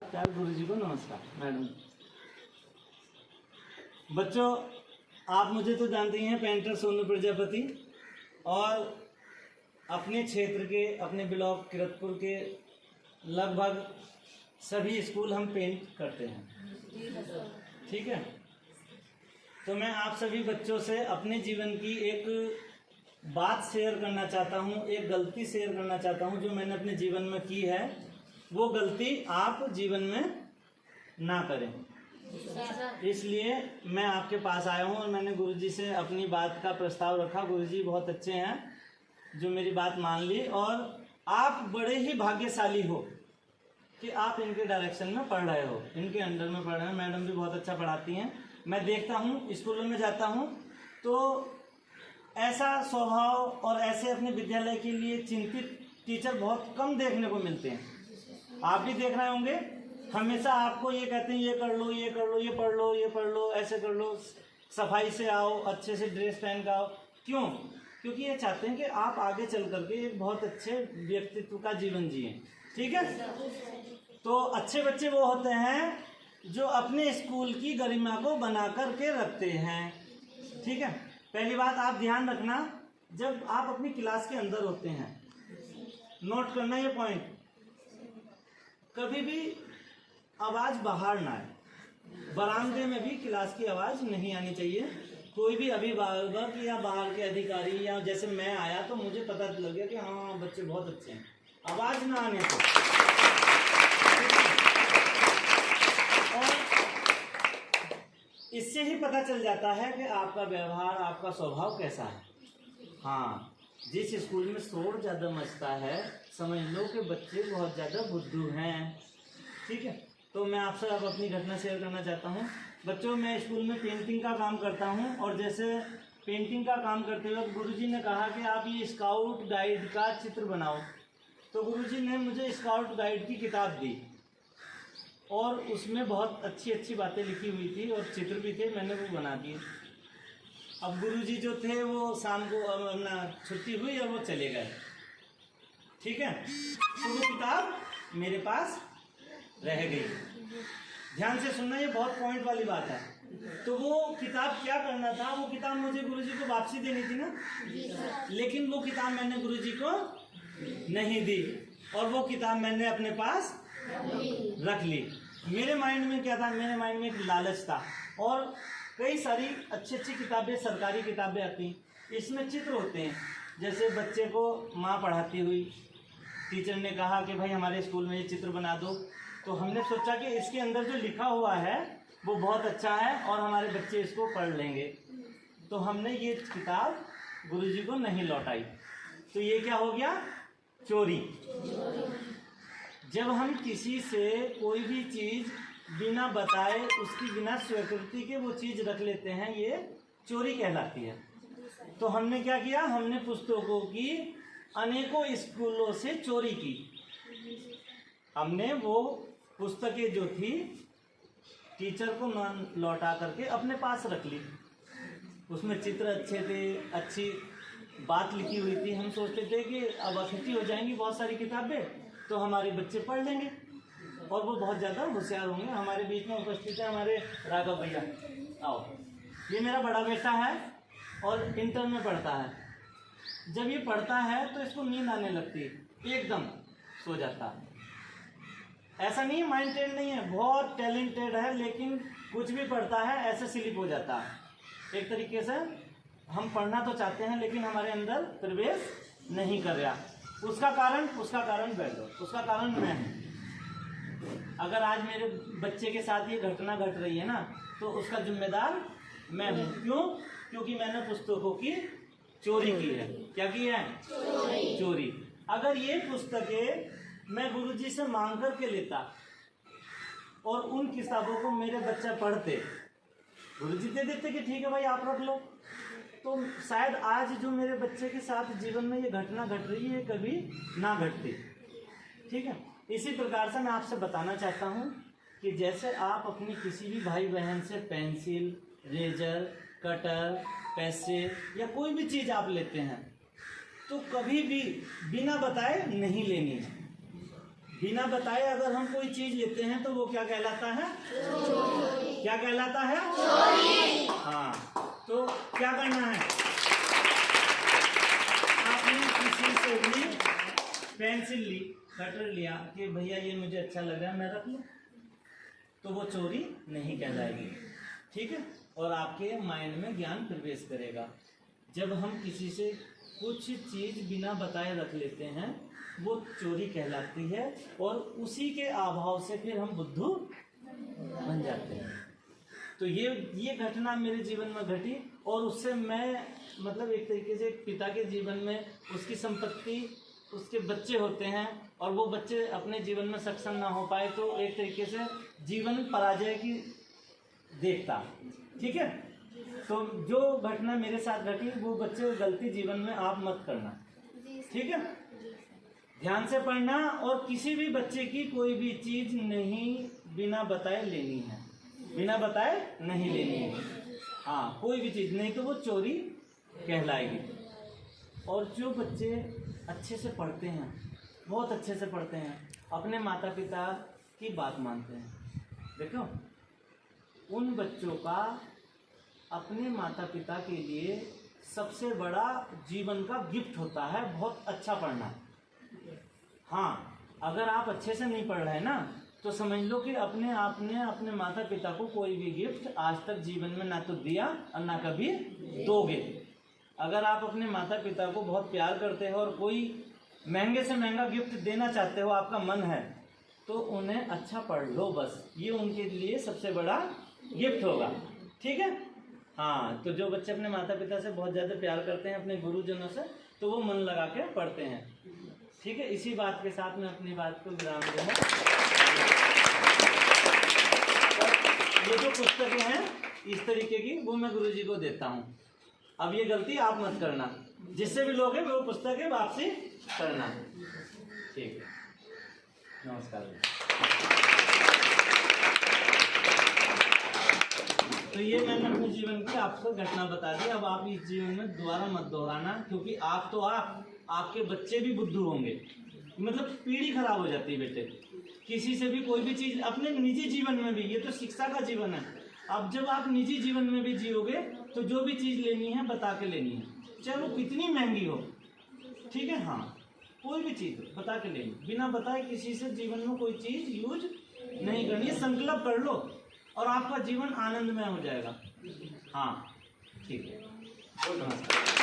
चार गुरुजी को नमस्कार। मैडम, बच्चों, आप मुझे तो जानते ही हैं, पेंटर सोनू प्रजापति, और अपने क्षेत्र के, अपने ब्लॉक किरतपुर के लगभग सभी स्कूल हम पेंट करते हैं। ठीक है, तो मैं आप सभी बच्चों से अपने जीवन की एक बात शेयर करना चाहता हूँ, एक गलती शेयर करना चाहता हूँ जो मैंने अपने जीवन में की है। वो गलती आप जीवन में ना करें, इसलिए मैं आपके पास आया हूँ और मैंने गुरुजी से अपनी बात का प्रस्ताव रखा। गुरुजी बहुत अच्छे हैं जो मेरी बात मान ली, और आप बड़े ही भाग्यशाली हो कि आप इनके डायरेक्शन में पढ़ रहे हो, इनके अंडर में पढ़ रहे हैं। मैडम भी बहुत अच्छा पढ़ाती हैं। मैं देखता हूँ, स्कूलों में जाता हूँ तो ऐसा स्वभाव और ऐसे अपने विद्यालय के लिए चिंतित टीचर बहुत कम देखने को मिलते हैं। आप भी देख रहे होंगे, हमेशा आपको ये कहते हैं ये कर लो, ये कर लो, ये पढ़ लो, ये पढ़ लो, ऐसे कर लो, सफाई से आओ, अच्छे से ड्रेस पहन कर आओ। क्यों? क्योंकि ये चाहते हैं कि आप आगे चल करके एक बहुत अच्छे व्यक्तित्व का जीवन जिए। ठीक है, तो अच्छे बच्चे वो होते हैं जो अपने स्कूल की गरिमा को बना करके रखते हैं। ठीक है, पहली बात आप ध्यान रखना, जब आप अपनी क्लास के अंदर होते हैं, नोट करना ये पॉइंट, कभी भी आवाज़ बाहर ना आए। बरामदे में भी क्लास की आवाज़ नहीं आनी चाहिए। कोई भी अभिभावक या बाहर के अधिकारी, या जैसे मैं आया तो मुझे पता लग गया कि हाँ बच्चे बहुत अच्छे हैं, आवाज़ ना आने से। और इससे ही पता चल जाता है कि आपका व्यवहार, आपका स्वभाव कैसा है। हाँ, जिस स्कूल में शोर ज़्यादा मचता है, समझ लो कि बच्चे बहुत ज़्यादा बुद्धू हैं। ठीक है, तो मैं आपसे अब अपनी घटना शेयर करना चाहता हूँ। बच्चों, मैं स्कूल में पेंटिंग का काम करता हूँ, और जैसे पेंटिंग का काम करते वक्त गुरुजी ने कहा कि आप ये स्काउट गाइड का चित्र बनाओ। तो गुरुजी ने मुझे स्काउट गाइड की किताब दी, और उसमें बहुत अच्छी अच्छी बातें लिखी हुई थी और चित्र भी थे, मैंने वो बना दिए। अब गुरुजी जो थे वो शाम को अपना छुट्टी हुई और वो चले गए। ठीक है, तो वो किताब मेरे पास रह गई। ध्यान से सुनना, ये बहुत पॉइंट वाली बात है। तो वो किताब क्या करना था, वो किताब मुझे गुरुजी को वापसी देनी थी ना, लेकिन वो किताब मैंने गुरुजी को नहीं दी, और वो किताब मैंने अपने पास रख ली। मेरे माइंड में क्या था, मेरे माइंड में एक लालच था, और कई सारी अच्छी अच्छी किताबें, सरकारी किताबें आती हैं, इसमें चित्र होते हैं। जैसे बच्चे को माँ पढ़ाती हुई, टीचर ने कहा कि भाई हमारे स्कूल में ये चित्र बना दो, तो हमने सोचा कि इसके अंदर जो लिखा हुआ है वो बहुत अच्छा है और हमारे बच्चे इसको पढ़ लेंगे। तो हमने ये किताब गुरुजी को नहीं लौटाई। तो ये क्या हो गया? चोरी। जब हम किसी से कोई भी चीज़ बिना बताए, उसकी बिना स्वीकृति के वो चीज़ रख लेते हैं, ये चोरी कहलाती है। तो हमने क्या किया, हमने पुस्तकों की अनेकों स्कूलों से चोरी की। हमने वो पुस्तकें जो थी टीचर को न लौटा करके अपने पास रख ली। उसमें चित्र अच्छे थे, अच्छी बात लिखी हुई थी। हम सोचते थे कि अब इकट्ठी हो जाएंगी बहुत सारी किताबें तो हमारे बच्चे पढ़ लेंगे और वो बहुत ज़्यादा होशियार होंगे। हमारे बीच में उपस्थित है हमारे राघव भैया, आओ। ये मेरा बड़ा बेटा है और इंटर में पढ़ता है। जब ये पढ़ता है तो इसको नींद आने लगती है, एकदम सो जाता है। ऐसा नहीं है माइंडेड नहीं है, बहुत टैलेंटेड है, लेकिन कुछ भी पढ़ता है ऐसे स्लिप हो जाता है। एक तरीके से हम पढ़ना तो चाहते हैं लेकिन हमारे अंदर प्रवेश नहीं कर रहा। उसका कारण बैठ दो, उसका कारण मैं हूँ। अगर आज मेरे बच्चे के साथ ये घटना घट रही है ना, तो उसका जिम्मेदार मैं हूँ। क्यों? क्योंकि मैंने पुस्तकों की चोरी की है। क्या की है? चोरी। अगर ये पुस्तकें मैं गुरुजी से मांग कर के लेता और उन किताबों को मेरे बच्चे पढ़ते, गुरुजी दे देते कि ठीक है भाई आप रख लो, तो शायद आज जो मेरे बच्चे के साथ जीवन में ये घटना घट रही है कभी ना घटती। ठीक है, इसी प्रकार से मैं आपसे बताना चाहता हूँ कि जैसे आप अपनी किसी भी भाई बहन से पेंसिल, रेजर, कटर, पैसे या कोई भी चीज़ आप लेते हैं तो कभी भी बिना बताए नहीं लेनी है। बिना बताए अगर हम कोई चीज लेते हैं तो वो क्या कहलाता है? क्या कहलाता है? चोरी। हाँ, तो क्या करना है? आपने किसी से भी पेंसिल ली, कटर लिया कि भैया ये मुझे अच्छा लग रहा है, मैं रख लूं, तो वो चोरी नहीं कहलाएगी। ठीक है, और आपके माइंड में ज्ञान प्रवेश करेगा। जब हम किसी से कुछ चीज बिना बताए रख लेते हैं वो चोरी कहलाती है, और उसी के अभाव से फिर हम बुद्धू बन जाते हैं। तो ये घटना मेरे जीवन में घटी, और उससे मैं मतलब एक तरीके से पिता के जीवन में उसकी संपत्ति, उसके बच्चे होते हैं और वो बच्चे अपने जीवन में सक्षम ना हो पाए तो एक तरीके से जीवन पराजय की देखता। ठीक है, तो जो घटना मेरे साथ घटी वो बच्चे गलती जीवन में आप मत करना। ठीक है, ध्यान से पढ़ना, और किसी भी बच्चे की कोई भी चीज नहीं बिना बताए लेनी है, बिना बताए नहीं लेनी है। हाँ, कोई भी चीज नहीं तो वो चोरी कहलाएगी। और जो बच्चे अच्छे से पढ़ते हैं, बहुत अच्छे से पढ़ते हैं, अपने माता पिता की बात मानते हैं, देखो उन बच्चों का अपने माता पिता के लिए सबसे बड़ा जीवन का गिफ्ट होता है बहुत अच्छा पढ़ना। हाँ, अगर आप अच्छे से नहीं पढ़ रहे ना तो समझ लो कि आपने अपने माता पिता को कोई भी गिफ्ट आज तक जीवन में ना तो दिया और ना कभी दोगे। अगर आप अपने माता पिता को बहुत प्यार करते हो और कोई महंगे से महंगा गिफ्ट देना चाहते हो, आपका मन है, तो उन्हें अच्छा पढ़ लो, बस ये उनके लिए सबसे बड़ा गिफ्ट होगा। ठीक है, हाँ, तो जो बच्चे अपने माता पिता से बहुत ज़्यादा प्यार करते हैं, अपने गुरुजनों से, तो वो मन लगा के पढ़ते हैं। ठीक है, इसी बात के साथ मैं अपनी बात को विराम दूंगा। ये जो पुस्तकें हैं इस तरीके की वो मैं गुरुजी को देता हूँ। अब ये गलती आप मत करना, जिससे भी लोग हैं वो पुस्तकें वापसी करना। ठीक है, नमस्कार। तो ये मैंने अपने जीवन की आपको घटना बता दी। अब आप इस जीवन में दोबारा मत दोहराना, क्योंकि आप तो आपके बच्चे भी बुद्धू होंगे, मतलब पीढ़ी खराब हो जाती है बेटे। किसी से भी कोई भी चीज़, अपने निजी जीवन में भी, ये तो शिक्षा का जीवन है। अब जब आप निजी जीवन में भी जियोगे तो जो भी चीज़ लेनी है बता के लेनी है, चाहे वो कितनी महंगी हो। ठीक है, हाँ, कोई भी चीज़ बता के लेनी, बिना बताए किसी से जीवन में कोई चीज़ यूज नहीं करनी। संकल्प कर लो और आपका जीवन आनंदमय हो जाएगा। हाँ, ठीक है, नमस्कार।